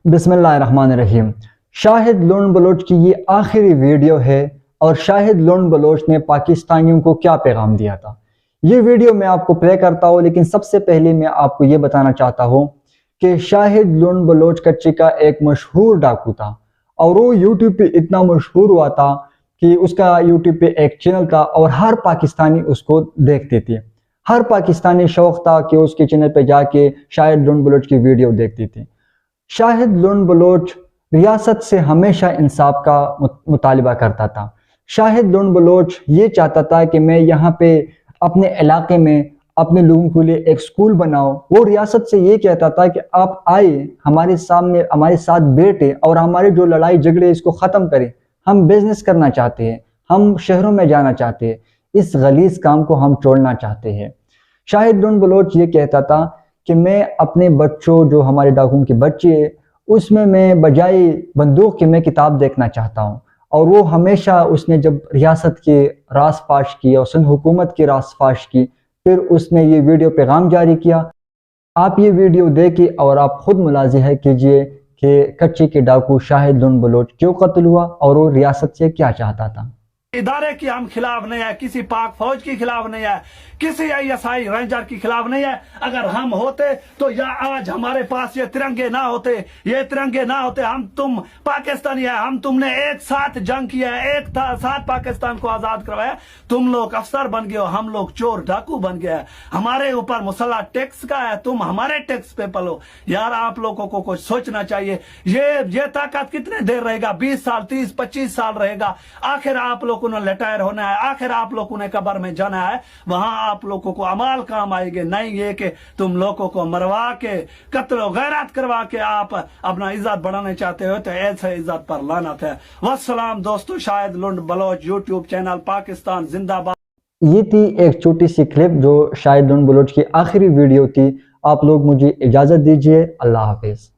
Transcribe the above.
बिस्मिल्लाहिर्रहमानिर्रहीम। शाहिद लुंड बलोच की ये आखिरी वीडियो है और शाहिद लुंड बलोच ने पाकिस्तानियों को क्या पैगाम दिया था, ये वीडियो मैं आपको प्ले करता हूँ। लेकिन सबसे पहले मैं आपको ये बताना चाहता हूँ कि शाहिद लुंड बलोच कच्ची का एक मशहूर डाकू था और वो यूट्यूब पे इतना मशहूर हुआ था कि उसका यूट्यूब पे एक चैनल था और हर पाकिस्तानी उसको देखते थे। हर पाकिस्तानी शौक था कि उसके चैनल पे जाके शाहिद लुंड बलोच की वीडियो देखते थे। शाहिद लुंड बलोच रियासत से हमेशा इंसाफ का मुतालिबा करता था। शाहिद लुंड बलोच ये चाहता था कि मैं यहाँ पे अपने इलाके में अपने लोगों के लिए एक स्कूल बनाओ। वो रियासत से ये कहता था कि आप आए हमारे सामने, हमारे साथ बैठे और हमारे जो लड़ाई झगड़े इसको ख़त्म करें। हम बिजनेस करना चाहते हैं, हम शहरों में जाना चाहते हैं, इस गलीज काम को हम छोड़ना चाहते हैं। शाहिद लुंड बलोच ये कहता था कि मैं अपने बच्चों, जो हमारे डाकुओं के बच्चे हैं, उसमें मैं बजाय बंदूक के मैं किताब देखना चाहता हूँ। और वो हमेशा उसने जब रियासत के रास फाश की और सिंध हुकूमत के रास फाश की, फिर उसने ये वीडियो पैगाम जारी किया। आप ये वीडियो देखिए और आप खुद मुलाहिज़ा कीजिए कि कच्ची के डाकू शाहिद लुंड बलोच क्यों कत्ल हुआ और वो रियासत से क्या चाहता था। इदारे की हम खिलाफ नहीं है, किसी पाक फौज के खिलाफ नहीं है, किसी आईएसआई रेंजर के खिलाफ नहीं है। अगर हम होते तो या आज हमारे पास ये तिरंगे ना होते, ये तिरंगे ना होते। हम तुम पाकिस्तानी है, हम तुमने एक साथ जंग किया है, एक साथ पाकिस्तान को आजाद करवाया। तुम लोग अफसर बन गए हो, हम लोग चोर डाकू बन गए। हमारे ऊपर मुसल्ला टैक्स का है, तुम हमारे टैक्स पे पलो। यार आप लोगों को कुछ सोचना चाहिए। ये ताकत कितने देर रहेगा? 20 साल, 30, 25 साल रहेगा। आखिर आप लोगों ने रिटायर होना है, आखिर आप लोगों ने कब्र में जाना है। वहां आप लोगों को अमाल काम आएंगे, नहीं ये कि तुम लोगों को मरवा के कत्ल गैरत करवा के आप अपना इज्जत बढ़ाने चाहते हो। तो ऐसे इज्जत पर लानत है। वस्सलाम दोस्तों, शाहिद लुंड बलोच यूट्यूब चैनल पाकिस्तान जिंदाबाद। ये थी एक छोटी सी क्लिप जो शाहिद लुंड बलोच की आखिरी वीडियो थी। आप लोग मुझे इजाजत दीजिए। अल्लाह हाफिज।